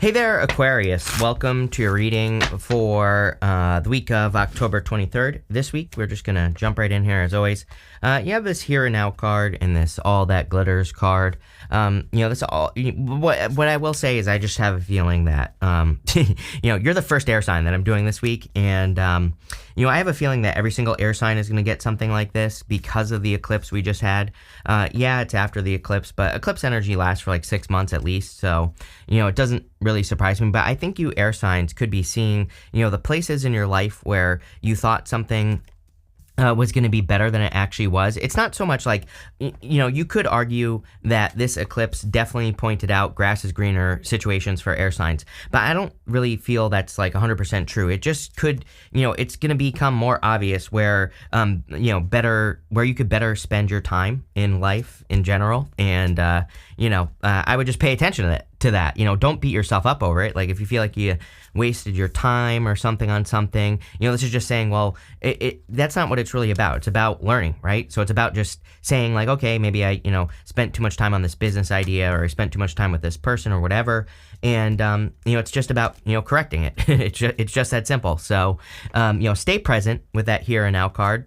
Hey there, Aquarius. Welcome to your reading for the week of October 23rd. This week, we're just going to jump right in here as always. You have this Here and Now card and this All That Glitters card. This all. What I will say is I just have a feeling that, you're the first air sign that I'm doing this week. And, I have a feeling that every single air sign is going to get something like this because of the eclipse we just had. It's after the eclipse, but eclipse energy lasts for like 6 months at least. So, it doesn't really surprise me, but I think you air signs could be seeing, the places in your life where you thought something was going to be better than it actually was. It's not so much like, you could argue that this eclipse definitely pointed out grass is greener situations for air signs, but I don't really feel that's like 100% true. It just could, it's going to become more obvious where, where you could better spend your time in life in general. And, I would just pay attention to that. Don't beat yourself up over it. Like if you feel like you wasted your time or something on something, this is just saying, well, that's not what it's really about. It's about learning, right? So it's about just saying like, okay, maybe I, spent too much time on this business idea, or I spent too much time with this person or whatever. And, it's just about, correcting it. It's just that simple. So, stay present with that Here and Now card.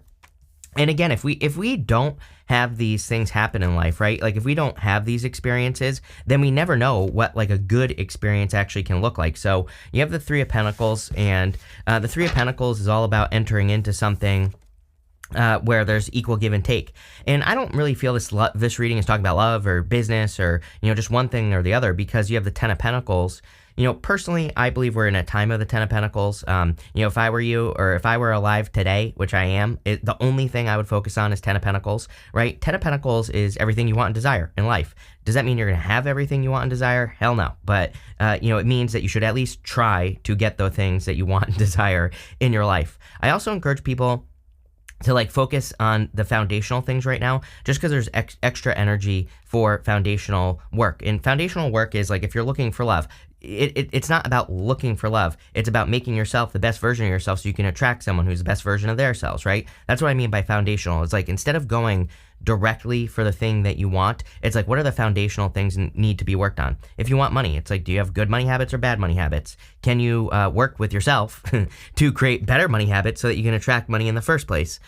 And again, if we don't have these things happen in life, right? Like if we don't have these experiences, then we never know what like a good experience actually can look like. So you have the Three of Pentacles, and the Three of Pentacles is all about entering into something where there's equal give and take. And I don't really feel this reading is talking about love or business or, just one thing or the other, because you have the Ten of Pentacles. Personally, I believe we're in a time of the Ten of Pentacles. If I were you, or if I were alive today, which I am, the only thing I would focus on is Ten of Pentacles, right? Ten of Pentacles is everything you want and desire in life. Does that mean you're going to have everything you want and desire? Hell no. But, it means that you should at least try to get the things that you want and desire in your life. I also encourage people to like focus on the foundational things right now, just because there's extra energy for foundational work. And foundational work is like if you're looking for love, it's not about looking for love. It's about making yourself the best version of yourself so you can attract someone who's the best version of themselves, right? That's what I mean by foundational. It's like instead of going directly for the thing that you want, it's like what are the foundational things that need to be worked on? If you want money, it's like, do you have good money habits or bad money habits? Can you work with yourself to create better money habits so that you can attract money in the first place?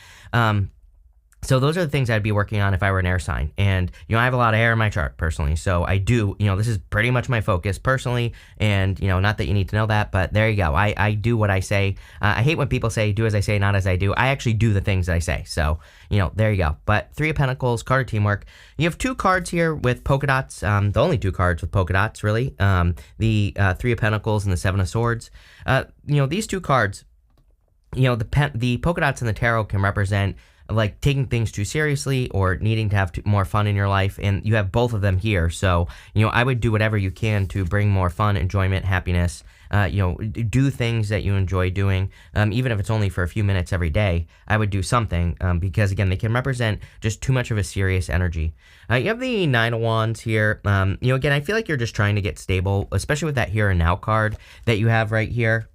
So those are the things I'd be working on if I were an air sign. And, I have a lot of air in my chart personally. So I do, this is pretty much my focus personally. And, not that you need to know that, but there you go. I do what I say. I hate when people say, do as I say, not as I do. I actually do the things that I say. So, there you go. But Three of Pentacles, card of teamwork. You have two cards here with polka dots. The only two cards with polka dots, really. The Three of Pentacles and the Seven of Swords. These two cards, the polka dots in the tarot can represent like taking things too seriously or needing to have more fun in your life, and you have both of them here. So, I would do whatever you can to bring more fun, enjoyment, happiness, do things that you enjoy doing, even if it's only for a few minutes every day. I would do something, because again, they can represent just too much of a serious energy. You have the Nine of Wands here. Again, I feel like you're just trying to get stable, especially with that Here and Now card that you have right here.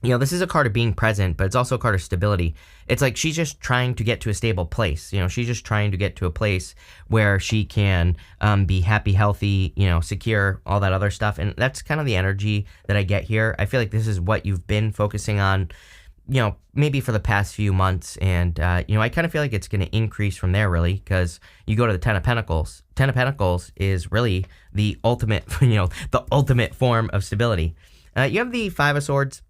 This is a card of being present, but it's also a card of stability. It's like she's just trying to get to a stable place. She's just trying to get to a place where she can be happy, healthy, secure, all that other stuff. And that's kind of the energy that I get here. I feel like this is what you've been focusing on, maybe for the past few months. And, I kind of feel like it's going to increase from there, really, because you go to the Ten of Pentacles. Ten of Pentacles is really the ultimate, the ultimate form of stability. You have the Five of Swords.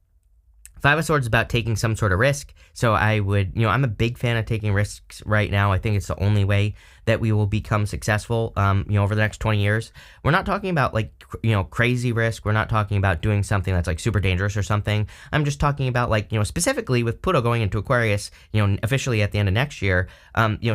Five of Swords is about taking some sort of risk. So I would, I'm a big fan of taking risks right now. I think it's the only way that we will become successful, over the next 20 years. We're not talking about like, crazy risk. We're not talking about doing something that's like super dangerous or something. I'm just talking about like, specifically with Pluto going into Aquarius, officially at the end of next year,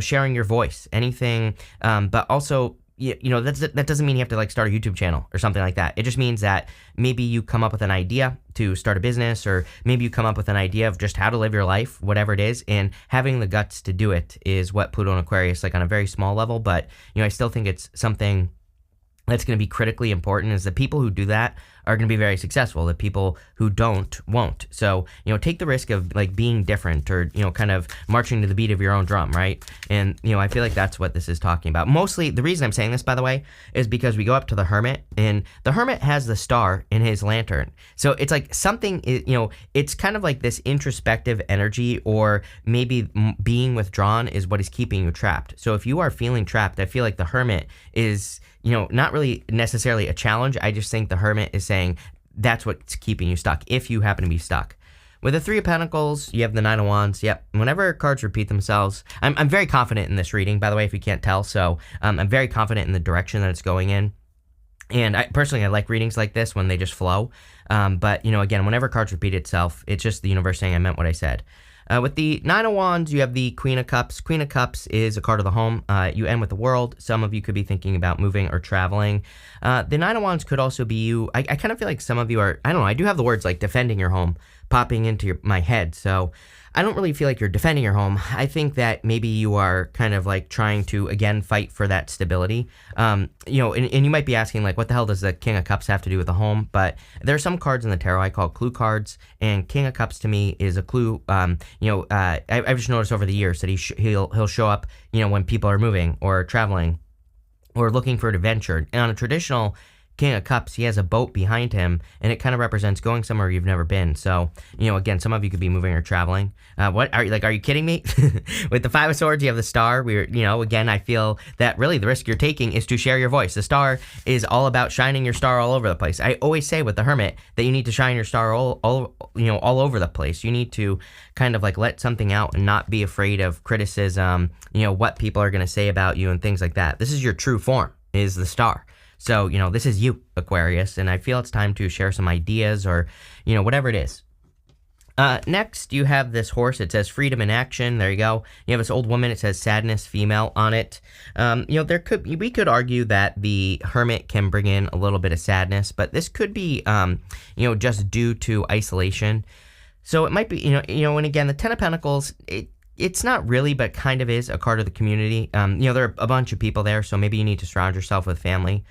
sharing your voice, anything, but also, that doesn't mean you have to like start a YouTube channel or something like that. It just means that maybe you come up with an idea to start a business, or maybe you come up with an idea of just how to live your life, whatever it is, and having the guts to do it is what Pluto and Aquarius, like on a very small level, but I still think it's something that's going to be critically important, is the people who do that are going to be very successful. The people who don't won't. So, take the risk of like being different or, kind of marching to the beat of your own drum, right? And, I feel like that's what this is talking about. Mostly, the reason I'm saying this, by the way, is because we go up to the Hermit, and the Hermit has the star in his lantern. So it's like something, it's kind of like this introspective energy, or maybe being withdrawn is what is keeping you trapped. So if you are feeling trapped, I feel like the Hermit is, not really necessarily a challenge. I just think the Hermit is saying that's what's keeping you stuck, if you happen to be stuck. With the Three of Pentacles, you have the Nine of Wands. Yep. Whenever cards repeat themselves, I'm very confident in this reading, by the way, if you can't tell. So I'm very confident in the direction that it's going in. And I like readings like this when they just flow. But, again, whenever cards repeat itself, it's just the universe saying I meant what I said. With the Nine of Wands, you have the Queen of Cups. Queen of Cups is a card of the home. You end with the World. Some of you could be thinking about moving or traveling. The Nine of Wands could also be you. I kind of feel like some of you are, I don't know, I do have the words like defending your home popping into my head. So I don't really feel like you're defending your home. I think that maybe you are kind of like trying to, again, fight for that stability. And you might be asking, like, what the hell does the King of Cups have to do with the home? But there are some cards in the tarot I call clue cards, and King of Cups to me is a clue. I've just noticed over the years that he'll show up, when people are moving or traveling or looking for an adventure. And on a traditional King of Cups, he has a boat behind him, and it kind of represents going somewhere you've never been. So, again, some of you could be moving or traveling. Are you kidding me? With the Five of Swords, you have the Star. Again, I feel that really the risk you're taking is to share your voice. The Star is all about shining your star all over the place. I always say with the Hermit that you need to shine your star all over the place. You need to kind of like let something out and not be afraid of criticism, what people are going to say about you and things like that. This is your true form, is the Star. So, this is you, Aquarius, and I feel it's time to share some ideas or, whatever it is. Next, you have this horse. It says freedom in action. There you go. You have this old woman. It says sadness, female on it. We could argue that the Hermit can bring in a little bit of sadness, but this could be, just due to isolation. So it might be, and again, the Ten of Pentacles, it's not really, but kind of is a card of the community. There are a bunch of people there, so maybe you need to surround yourself with family.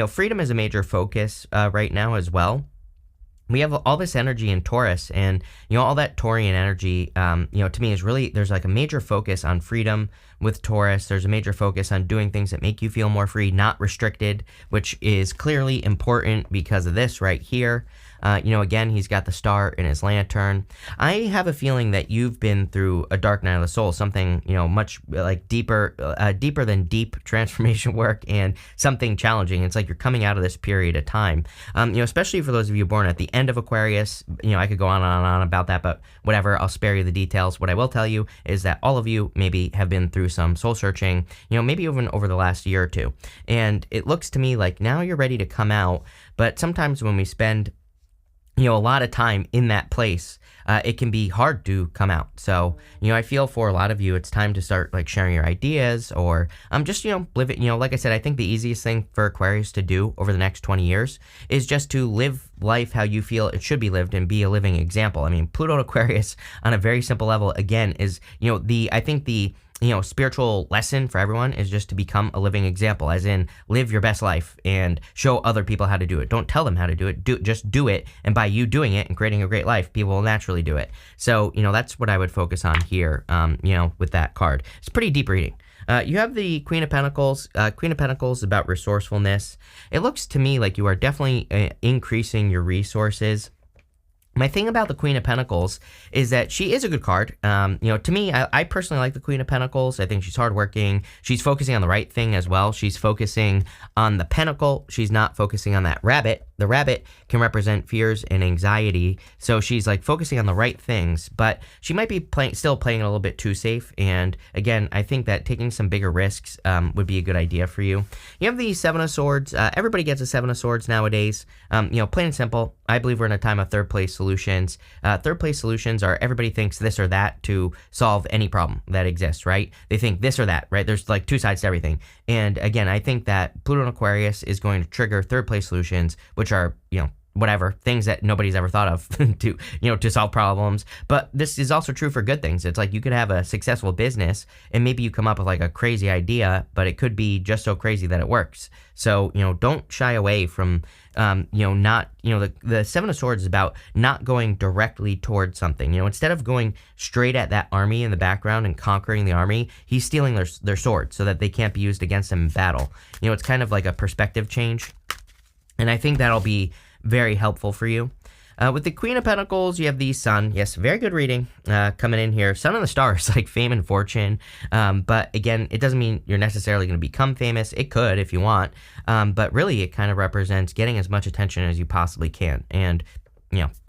Freedom is a major focus right now as well. We have all this energy in Taurus, and, all that Taurian energy, to me is really, there's like a major focus on freedom with Taurus. There's a major focus on doing things that make you feel more free, not restricted, which is clearly important because of this right here. Again, he's got the star in his lantern. I have a feeling that you've been through a dark night of the soul, something, much like deeper than deep transformation work, and something challenging. It's like you're coming out of this period of time, especially for those of you born at the end of Aquarius. I could go on and on about that, but whatever, I'll spare you the details. What I will tell you is that all of you maybe have been through some soul searching, maybe even over the last year or two. And it looks to me like now you're ready to come out, but sometimes when we spend a lot of time in that place, it can be hard to come out. So, I feel for a lot of you, it's time to start like sharing your ideas, or just, live it. Like I said, I think the easiest thing for Aquarius to do over the next 20 years is just to live life how you feel it should be lived and be a living example. I mean, Pluto and Aquarius on a very simple level, again, is, I think the spiritual lesson for everyone is just to become a living example, as in live your best life and show other people how to do it. Don't tell them how to do it. Just do it. And by you doing it and creating a great life, people will naturally do it. So, that's what I would focus on here, with that card. It's a pretty deep reading. You have the Queen of Pentacles. Queen of Pentacles is about resourcefulness. It looks to me like you are definitely increasing your resources. My thing about the Queen of Pentacles is that she is a good card. To me, I personally like the Queen of Pentacles. I think she's hardworking. She's focusing on the right thing as well. She's focusing on the pentacle. She's not focusing on that rabbit. The rabbit can represent fears and anxiety. So she's like focusing on the right things, but she might be still playing a little bit too safe. And again, I think that taking some bigger risks would be a good idea for you. You have the Seven of Swords. Everybody gets a Seven of Swords nowadays. Plain and simple, I believe we're in a time of third place solutions. Third place solutions are everybody thinks this or that to solve any problem that exists, right? They think this or that, right? There's like two sides to everything. And again, I think that Pluto and Aquarius is going to trigger third place solutions, which are, whatever, things that nobody's ever thought of to solve problems. But this is also true for good things. It's like you could have a successful business and maybe you come up with like a crazy idea, but it could be just so crazy that it works. So, don't shy away from, the Seven of Swords is about not going directly towards something. Instead of going straight at that army in the background and conquering the army, he's stealing their swords so that they can't be used against him in battle. It's kind of like a perspective change. And I think that'll be very helpful for you. With the Queen of Pentacles, you have the Sun. Yes, very good reading coming in here. Sun on the stars, like fame and fortune. But again, it doesn't mean you're necessarily going to become famous. It could if you want. But really, it kind of represents getting as much attention as you possibly can. And,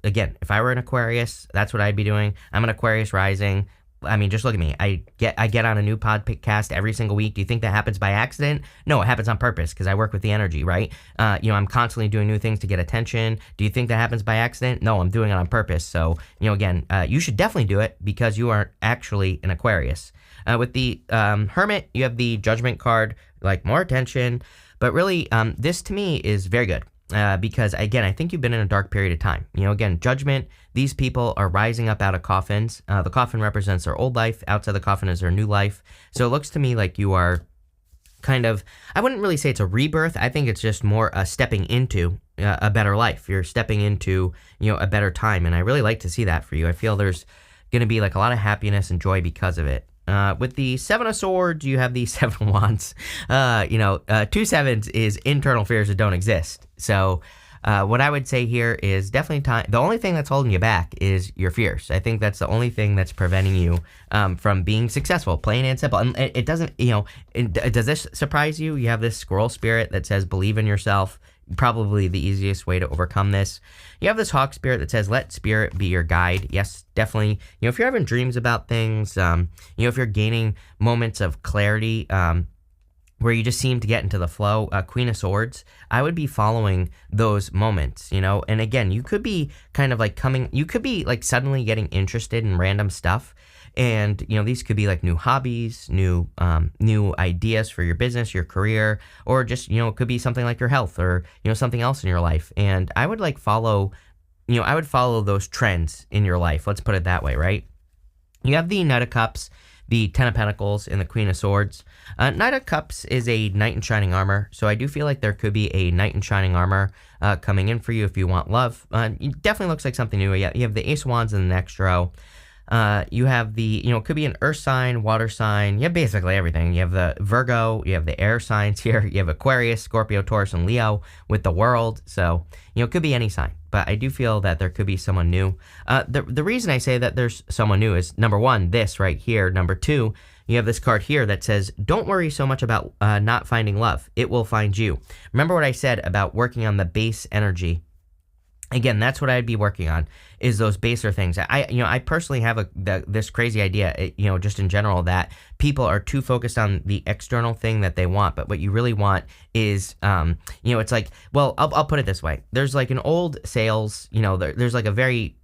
again, if I were an Aquarius, that's what I'd be doing. I'm an Aquarius rising. I mean, just look at me. I get on a new podcast every single week. Do you think that happens by accident? No, it happens on purpose because I work with the energy, right? I'm constantly doing new things to get attention. Do you think that happens by accident? No, I'm doing it on purpose. So, again, you should definitely do it because you are actually an Aquarius. With the Hermit, you have the Judgment card, like more attention. But really, this to me is very good. Because, again, I think you've been in a dark period of time. Again, Judgment, these people are rising up out of coffins. The coffin represents their old life. Outside the coffin is their new life. So it looks to me like you are kind of, I wouldn't really say it's a rebirth. I think it's just more a stepping into a better life. You're stepping into, a better time. And I really like to see that for you. I feel there's going to be like a lot of happiness and joy because of it. With the Seven of Swords, you have the Seven of Wands. 2 sevens is internal fears that don't exist. So what I would say here is definitely time. The only thing that's holding you back is your fears. I think that's the only thing that's preventing you from being successful, plain and simple. And it doesn't, does this surprise you? You have this squirrel spirit that says believe in yourself. Probably the easiest way to overcome this. You have this hawk spirit that says let spirit be your guide. Yes, definitely. If you're having dreams about things, if you're gaining moments of clarity, where you just seem to get into the flow, Queen of Swords, I would be following those moments, and again, you could be kind of like you could be like suddenly getting interested in random stuff. And, these could be like new hobbies, new ideas for your business, your career, or just, it could be something like your health or, something else in your life. And I would follow those trends in your life. Let's put it that way, right? You have the Knight of Cups, the Ten of Pentacles, and the Queen of Swords. Knight of Cups is a knight in shining armor. So I do feel like there could be a knight in shining armor coming in for you if you want love. It definitely looks like something new. You have the Ace of Wands in the next row. You have the, it could be an earth sign, water sign. You have basically everything. You have the Virgo, you have the air signs here. You have Aquarius, Scorpio, Taurus, and Leo with the world. So, it could be any sign. But I do feel that there could be someone new. The reason I say that there's someone new is, number one, this right here. Number two, you have this card here that says, don't worry so much about not finding love. It will find you. Remember what I said about working on the base energy. Again, that's what I'd be working on, is those baser things. I personally have this crazy idea, just in general, that people are too focused on the external thing that they want. But what you really want is, it's like, well, I'll put it this way. There's like an old sales, there's like a very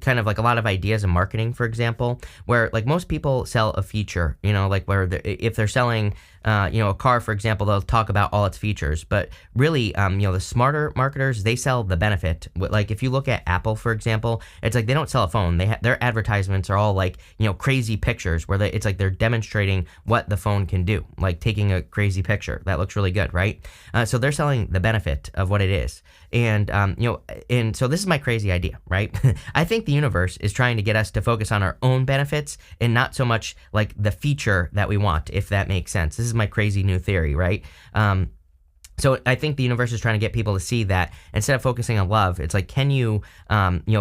kind of like a lot of ideas in marketing, for example, where like most people sell a feature, like where if they're selling, a car, for example, they'll talk about all its features. But really, the smarter marketers, they sell the benefit. Like if you look at Apple, for example, it's like they don't sell a phone. Their advertisements are all like, crazy pictures where it's like they're demonstrating what the phone can do, like taking a crazy picture. That looks really good, right? So they're selling the benefit of what it is. And, and so this is my crazy idea, right? I think the universe is trying to get us to focus on our own benefits and not so much like the feature that we want, if that makes sense. This is my crazy new theory, right? So I think the universe is trying to get people to see that instead of focusing on love, it's like, can you,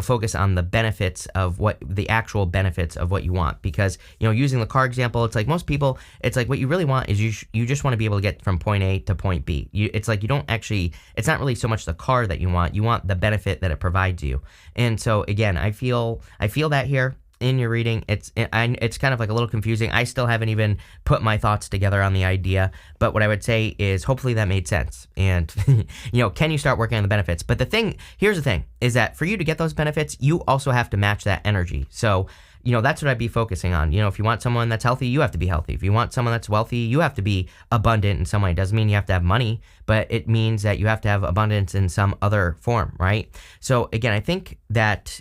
focus on the benefits of the actual benefits of what you want? Because, using the car example, it's like most people, it's like what you really want is you just want to be able to get from point A to point B. It's like it's not really so much the car that you want the benefit that it provides you. And so again, I feel that here. In your reading, it's kind of like a little confusing. I still haven't even put my thoughts together on the idea, but what I would say is hopefully that made sense. And, can you start working on the benefits? But here's the thing, is that for you to get those benefits, you also have to match that energy. So, that's what I'd be focusing on. If you want someone that's healthy, you have to be healthy. If you want someone that's wealthy, you have to be abundant in some way. It doesn't mean you have to have money, but it means that you have to have abundance in some other form, right? So again, I think that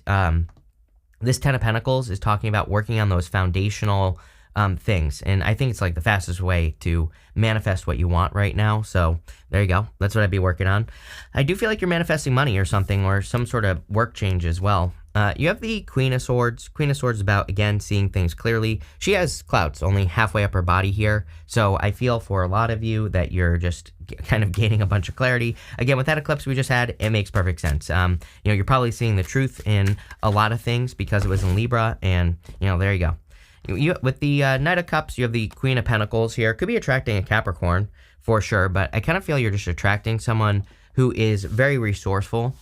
this 10 of Pentacles is talking about working on those foundational things. And I think it's like the fastest way to manifest what you want right now. So there you go. That's what I'd be working on. I do feel like you're manifesting money or something, or some sort of work change as well. You have the Queen of Swords. Queen of Swords is about, again, seeing things clearly. She has clouds only halfway up her body here. So I feel for a lot of you that you're just kind of gaining a bunch of clarity. Again, with that eclipse we just had, it makes perfect sense. You're probably seeing the truth in a lot of things because it was in Libra, and, there you go. With the Knight of Cups, you have the Queen of Pentacles here. Could be attracting a Capricorn for sure, but I kind of feel you're just attracting someone who is very resourceful,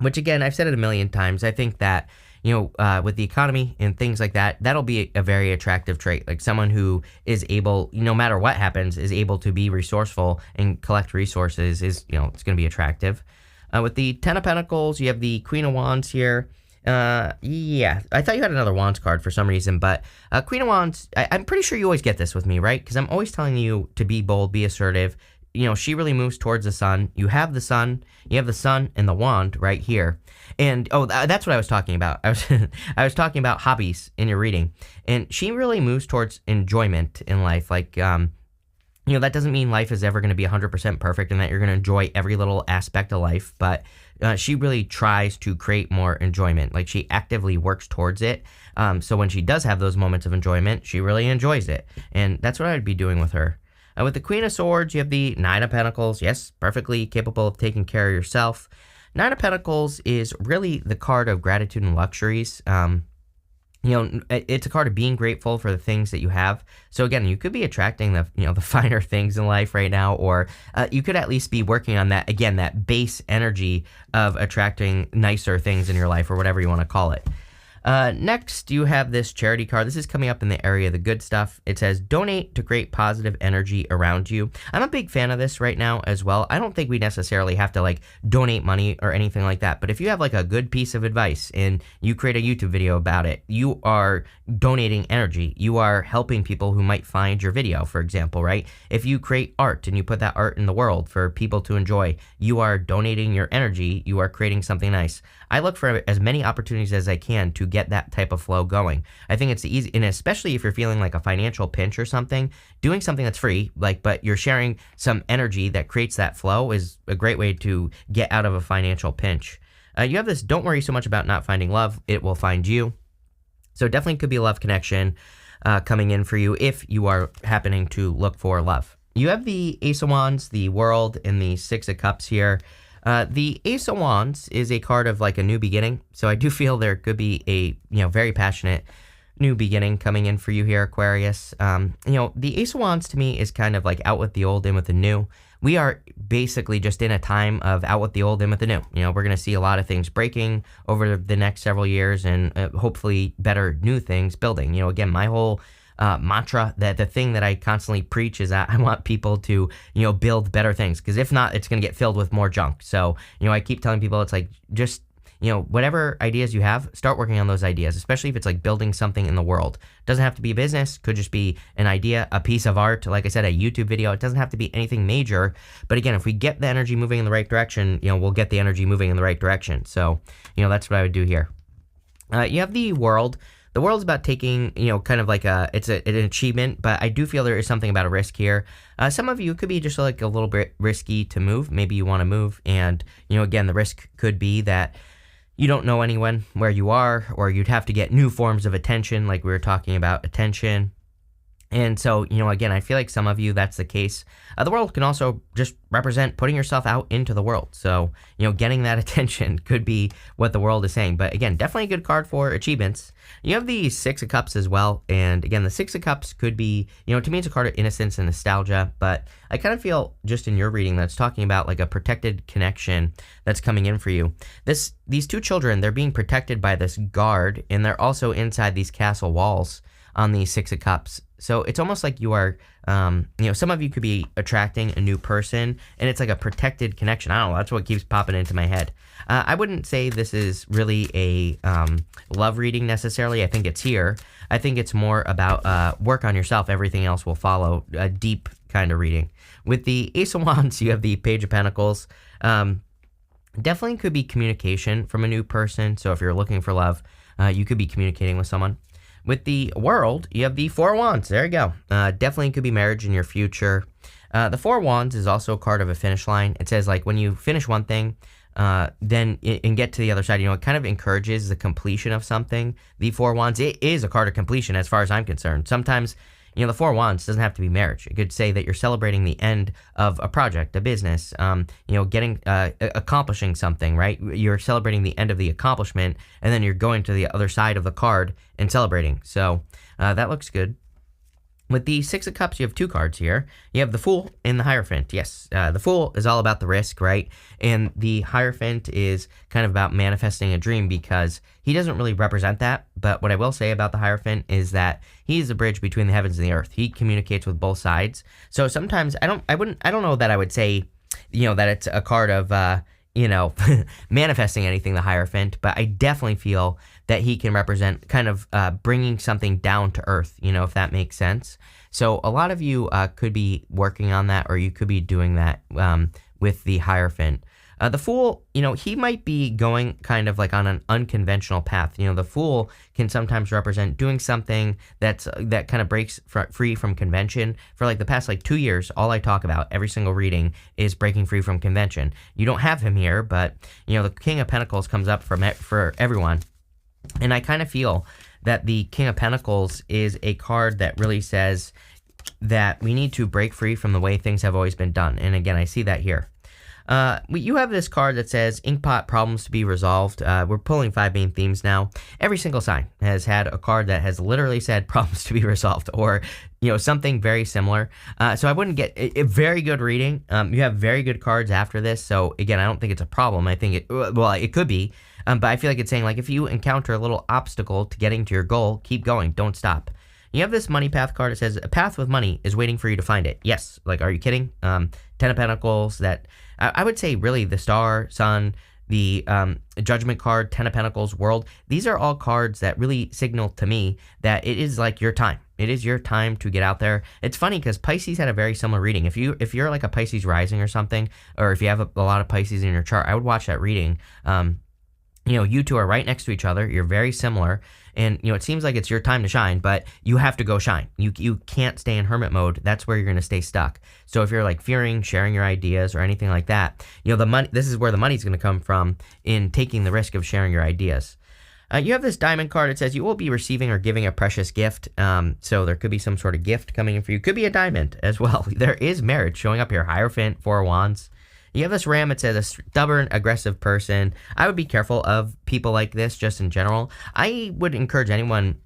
which again, I've said it a million times. I think that, with the economy and things like that, that'll be a very attractive trait. Like someone who is able, no matter what happens, is able to be resourceful and collect resources is, it's going to be attractive. With the 10 of Pentacles, you have the Queen of Wands here. Yeah, I thought you had another Wands card for some reason, but Queen of Wands, I'm pretty sure you always get this with me, right? Because I'm always telling you to be bold, be assertive. She really moves towards the sun. You have the sun, and the wand right here. And, that's what I was talking about. I was talking about hobbies in your reading. And she really moves towards enjoyment in life. Like, that doesn't mean life is ever going to be 100% perfect and that you're going to enjoy every little aspect of life, but she really tries to create more enjoyment. Like, she actively works towards it. So when she does have those moments of enjoyment, she really enjoys it. And that's what I'd be doing with her. With the Queen of Swords, you have the Nine of Pentacles. Yes, perfectly capable of taking care of yourself. Nine of Pentacles is really the card of gratitude and luxuries. It's a card of being grateful for the things that you have. So again, you could be attracting the finer things in life right now, or you could at least be working on that, again, that base energy of attracting nicer things in your life, or whatever you want to call it. Next, you have this charity card. This is coming up in the area of the good stuff. It says, donate to create positive energy around you. I'm a big fan of this right now as well. I don't think we necessarily have to donate money or anything like that. But if you have a good piece of advice and you create a YouTube video about it, you are donating energy. You are helping people who might find your video, for example, right? If you create art and you put that art in the world for people to enjoy, you are donating your energy. You are creating something nice. I look for as many opportunities as I can to get that type of flow going. I think it's easy, and especially if you're feeling like a financial pinch or something, doing something that's free, but you're sharing some energy that creates that flow is a great way to get out of a financial pinch. You have this, don't worry so much about not finding love, it will find you. So definitely could be a love connection coming in for you if you are happening to look for love. You have the Ace of Wands, the World, and the Six of Cups here. The Ace of Wands is a card of a new beginning. So I do feel there could be a, very passionate new beginning coming in for you here, Aquarius. The Ace of Wands to me is kind of out with the old, in with the new. We are basically just in a time of out with the old, in with the new. We're going to see a lot of things breaking over the next several years, and hopefully better new things building. Again, my whole mantra, that the thing that I constantly preach is that I want people to, build better things, because if not, it's going to get filled with more junk. So, I keep telling people, it's just, whatever ideas you have, start working on those ideas, especially if it's building something in the world. Doesn't have to be a business, could just be an idea, a piece of art, like I said, a YouTube video. It doesn't have to be anything major, but again, if we get the energy moving in the right direction, we'll get the energy moving in the right direction. So, that's what I would do here. You have the World. The World's about taking, kind of it's an achievement, but I do feel there is something about a risk here. Some of you could be just a little bit risky to move. Maybe you want to move, and, again, the risk could be that you don't know anyone where you are, or you'd have to get new forms of attention, like we were talking about attention. And so, again, I feel like some of you, that's the case. The World can also just represent putting yourself out into the world. So, getting that attention could be what the World is saying. But again, definitely a good card for achievements. You have the Six of Cups as well. And again, the Six of Cups could be, to me, it's a card of innocence and nostalgia. But I kind of feel just in your reading that's talking about a protected connection that's coming in for you. These two children, they're being protected by this guard, and they're also inside these castle walls. on the Six of Cups. So it's almost like you are, some of you could be attracting a new person, and it's like a protected connection. I don't know. That's what keeps popping into my head. I wouldn't say this is really a love reading necessarily. I think it's here. I think it's more about work on yourself. Everything else will follow. A deep kind of reading. With the Ace of Wands, you have the Page of Pentacles. Definitely could be communication from a new person. So if you're looking for love, you could be communicating with someone. With the World, you have the Four of Wands. There you go. Definitely could be marriage in your future. The Four of Wands is also a card of a finish line. It says, like, when you finish one thing, then and get to the other side, it kind of encourages the completion of something. The Four of Wands, it is a card of completion as far as I'm concerned. Sometimes, the Four of Wands doesn't have to be marriage. It could say that you're celebrating the end of a project, a business, accomplishing something, right? You're celebrating the end of the accomplishment, and then you're going to the other side of the card and celebrating. So that looks good. With the Six of Cups, you have two cards here. You have the Fool and the Hierophant. Yes, the Fool is all about the risk, right? And the Hierophant is kind of about manifesting a dream because he doesn't really represent that. But what I will say about the Hierophant is that he is the bridge between the heavens and the earth. He communicates with both sides. So sometimes I don't know that I would say, that it's a card of, manifesting anything, the Hierophant, but I definitely feel that he can represent kind of bringing something down to earth, if that makes sense. So a lot of you could be working on that, or you could be doing that with the Hierophant. The Fool, he might be going kind of like on an unconventional path. The Fool can sometimes represent doing something that kind of breaks free from convention. For like the past 2 years, all I talk about every single reading is breaking free from convention. You don't have him here, but the King of Pentacles comes up for everyone. And I kind of feel that the King of Pentacles is a card that really says that we need to break free from the way things have always been done. And again, I see that here. You have this card that says Inkpot problems to be resolved. We're pulling 5 main themes now. Every single sign has had a card that has literally said problems to be resolved, or something very similar. So I wouldn't get a very good reading. You have very good cards after this. So again, I don't think it's a problem. I think it could be. But I feel like it's saying, like, if you encounter a little obstacle to getting to your goal, keep going. Don't stop. You have this Money Path card. It says a path with money is waiting for you to find it. Yes. Like, are you kidding? 10 of Pentacles. That I would say really the Star, Sun, the Judgment card, 10 of Pentacles, World. These are all cards that really signal to me that it is like your time. It is your time to get out there. It's funny because Pisces had a very similar reading. If you're like a Pisces rising or something, or if you have a lot of Pisces in your chart, I would watch that reading. You two are right next to each other. You're very similar. And, it seems like it's your time to shine, but you have to go shine. You can't stay in hermit mode. That's where you're going to stay stuck. So if you're like fearing sharing your ideas or anything like that, the money, this is where the money's going to come from in taking the risk of sharing your ideas. You have this Diamond card. It says you will be receiving or giving a precious gift. So there could be some sort of gift coming in for you. Could be a diamond as well. There is marriage showing up here. Hierophant, Four of Wands. You have this Ram. It says a stubborn, aggressive person. I would be careful of people like this just in general. I would encourage anyone,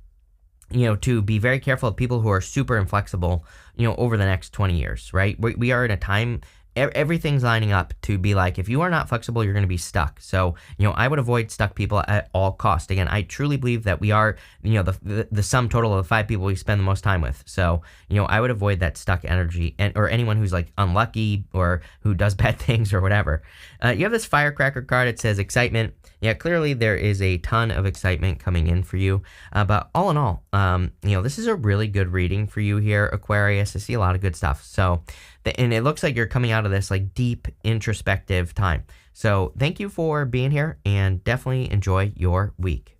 to be very careful of people who are super inflexible, over the next 20 years, right? We are in a time, everything's lining up to be like, if you are not flexible, you're going to be stuck. So, I would avoid stuck people at all cost. Again, I truly believe that we are, the sum total of the 5 people we spend the most time with. So, I would avoid that stuck energy or anyone who's like unlucky or who does bad things or whatever. You have this Firecracker card. It says excitement. Yeah, clearly there is a ton of excitement coming in for you. But all in all, this is a really good reading for you here, Aquarius. I see a lot of good stuff. So, and it looks like you're coming out of this like deep introspective time. So thank you for being here and definitely enjoy your week.